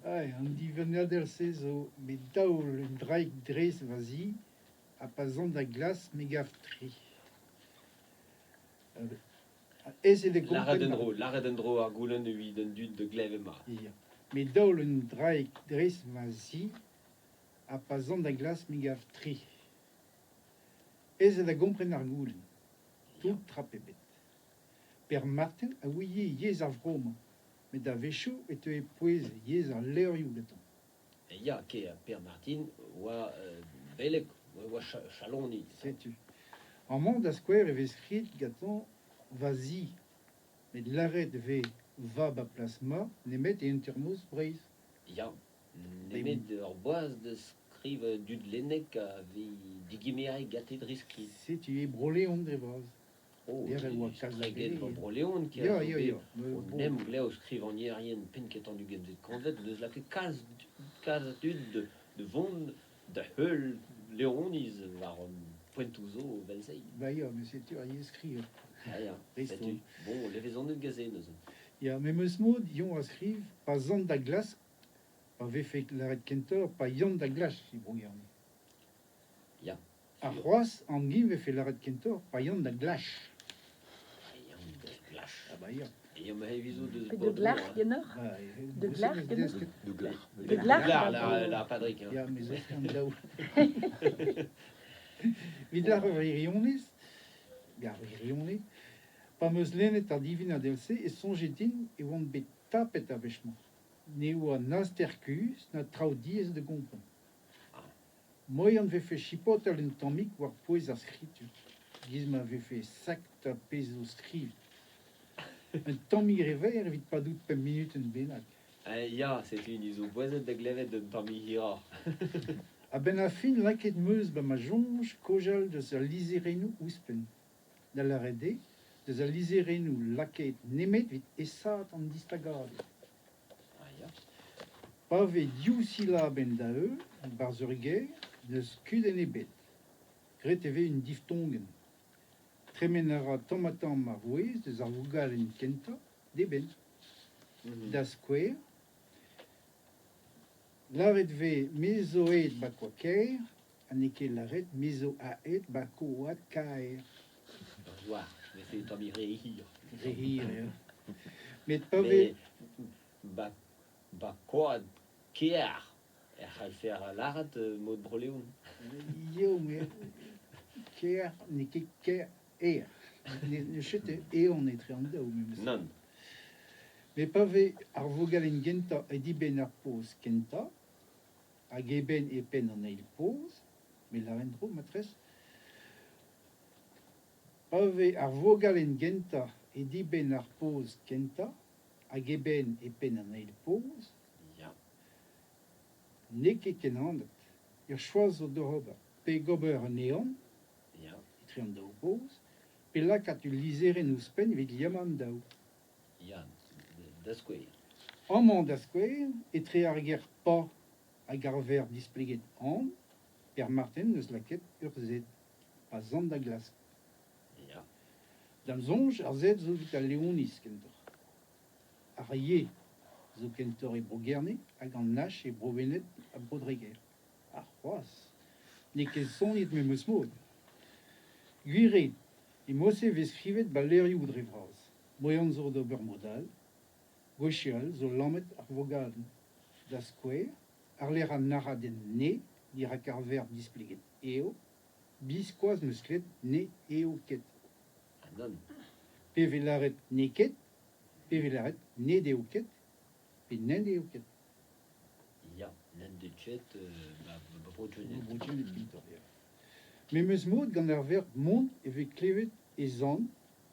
Ai, an diveniader se zo bet daoul un draik dres vazi a pazan da glas megav tri. Ez e de L'arrêt d'un dro ar goulen evit d'un dud de gleve ma. Me daoul un draik dres vazi a pazan da glas megav tri. Ez e da gompren ar goulen. Tout trapebet. Per Martin a ouie yez ar vroma. Mais da vechou et te poez yez ar leurioù letan. Et ya ke Per Martin oa belek, oa chaloni. Sais-tu. En mont da square e vez c'hit gatan vazi. Mais de l'arrêt ve va ba plasma nemet e intermos breiz. Ya, nemet ur boaz de skriv dud lennek a vi digimere gatet riskri. Sais-tu e broleon dre vaz. Oh, oa streget va broleon ki Ya, a ya, ya. on nem gleo skriv an yerien pen ket an du gen zet konvet, deus la ket kaz dud de vond da heul leoniz war an poentouzo velzei. Ba ya, mais sais-tu, a ye skriv. Ah ya, Risto. setu. Bon, levezon net gazen eus. Ya, mais meus mod, yon a skriv pa zan da glas, pa vefe l'arrêt kentor, pa yon da glas, si brogarni. Ya. A c'hoaz, an gim vefe l'arrêt kentor, pa yon da glas. Yan de glash. Ah ba ya. Et ma evizo deus De glar, genor Ba, De glar, genor De glar. De glar, la padrik. Hein. Ya, mais ez an daou. Vid ar virionez, gar virionez, pa meus lennet ar divin a delse e sonjetin e oant bet tapet a vechman. Ne oa nasterkus na trao diez de gompon. Moi an vefe chipot al un tammik war poez ar skritu. Giz ma vefe sak ta pez o skriv. Un tammik rever evit pa dout 5 minuten bennak. Ya, c'est une iso boizet de glevet d'un tammi hira. A ben a fin laket meus ba ma jonj kojal deus ar lizerenou ouspen. Da la rede, deus ar lizerenou laket nemet vit esat an distagad. Ah ya. Pa ve diou sila ben da bar zurger, deus kuden e bet. Gret eve un diftongen. Tremen ara tomatan ma voez deus ar vougal en kenta, de ben. Da square, l'arrêt ve mezoet ba kwa kaer, aneke l'arrêt mezo aet ba koat kaer. Bonsoir, mais c'est un tammi rehir. Rehir, ya. Met pa ve... Ba koad kear. C'hall fer larat mod broleon. Yo, me... Kaer, neke kaer er. Ne chete eon etre an daou, me Non. Me pa ve ar vogal en genta e di ben ar poz kenta, hag e ben e pen an eil poz, me la rendro, matres. Pa ve ar vogal en genta e di ben ar poz kenta, hag e ben e pen an eil poz, Ya. ne ket ken andet. Ur choaz o doroba. Pe gober an eon, Ya. etre an daou poz, pe la kat u lizeren ouspen evit liaman daou. Ya. Da square. Amman da skouer, etre ar ger pa hag ar ver displeget an, Per Martin neus laket ur zed, pa zan da glas. Ya. Dan zonj, ar zed zo vit a leoniz kentor. Ar ye zo kentor e brogerne, hag an nach e brovenet a brodreger. Ar c'hoaz. Ne ket sonit me meus mod. Guiret, e mose vez skrivet ba lerioù dre vraz. Moyan zo d'ober modal, gochial zo lammet ar vogaden. Da skouer, ar ler an nara den ne, dirak ar ver displeget eo, bis koaz meus klet ne eo ket. Ah non. Pe velaret ne ket, pe velaret ne deo ket, pe nen deo ket. Ya. Nen de chet, ba brochenet. Brochenet kintor, ya. Me meus mod gant ar ver mont e ve klevet e zan,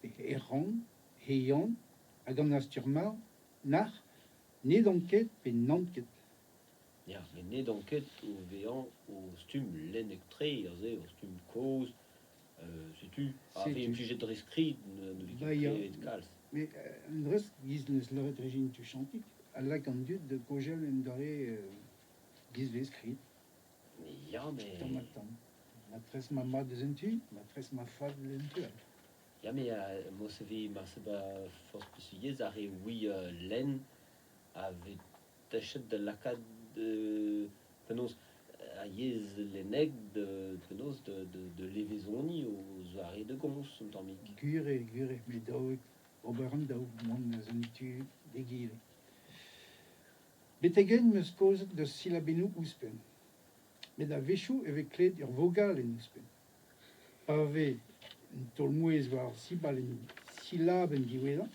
e erran, heian, hag an asturmar, nar, ne dan ket pe nan ket. Ya. Mais ne d'enquête au véant au stum lennek tre, au stum cause, sais-tu, a Sais-tu. fait un sujet de rescrit, ne Ba, ya. et de calce. Me un rest giz neus leuret rejin tu chantik, a lak an dud de kojel en dare giz vez skrit, Ya, mais... tam. Matres ma ma deus en tu, matres ma fad en tu. Ya, mais moi, ça fait ma seba force spécialisée, ça aurait oui len avait t'achètes de la cade de penos à yez les nègres de penos de Lévezoni aux arrêts de Gons, Tommy. Gure, mais daou, oberan daou, mon zanitu degil. Betegen meus kozet de silabenou ouspen. Mais da vechou avec clé ur vogal en ouspen. Pave, un tolmouez war silab en diwela,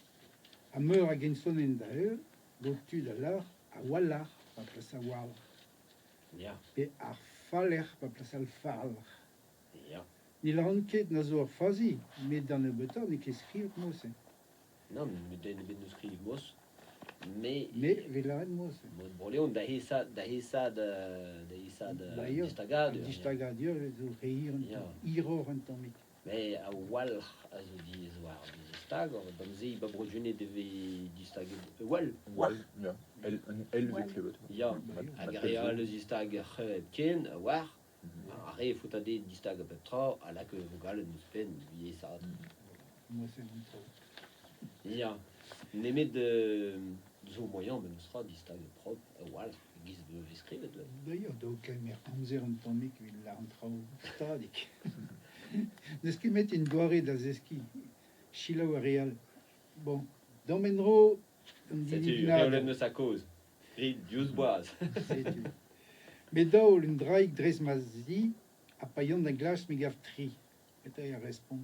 a meur a gensonen da eul, gotu da lar, a wallar, pa plas a wal. Ya, Pe ar faller, pa plas al fal. ya. Ni la ran ket na zo ar fazi, met dan e beta, ne ket skrivet mosen. Non, mais den ben nous skriv mos, mais Mais velaren mosen. Mod Broleon da hesa D'ailleurs, distagad. Distagadur, zo reir Ya. iror an tammik. Mais a wal a zo di war distag, dan ze ba brojune deve distag wal. Wal, ja. El Wal. veklevet. Ya, Bah, a grea le distag ken a war. Are fotade distag petra a la que vogal nous pen vie ça. Mosen an tro. Ya. Nemet de zo moyen ben sera distag prop wal giz de skrivet. D'ailleurs, do kemer amzer an tammik vil la an trao stadik. Neus ket met en doare da zeski, chila ou real. Bon, domenro, an C'est tu divinad. réolen de sa cause. Rit dius boaz. Setu. Met daol un draig dres ma zi, a paillon da glas me gav tri. Eta e respond.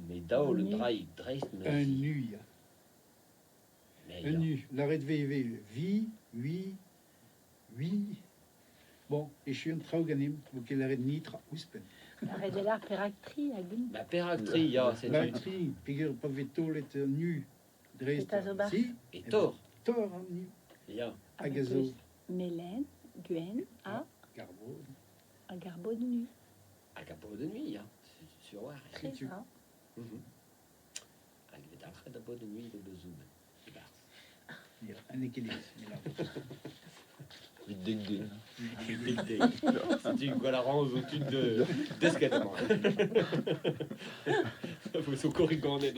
Mais daol Un nu. draig dreist me. Un nu, ya. Mais Un ya. nu. L'arrêt de VV. Vi, oui. Bon, et je suis un trao ganim, vous qu'elle arrête de nitra, ouspen. Arrête de l'art peractri, agin. Bah peractri, ya, c'est La tu. tri, pigur pas vetol et nu. Dres. Et ta zobar. Si, Et tor, tor, hein, nu. ya. Agazo, Mélène, Gwen, a garbo. un garbo de nu. A capot de nuit, ya. C'est sur war. Très tu- ça. Avec des dalfred de bois de nuit de zoom. Un équilibre. Vite deggen. C'est une colarance au-dessus de d'escadement. Faut se corriger en est.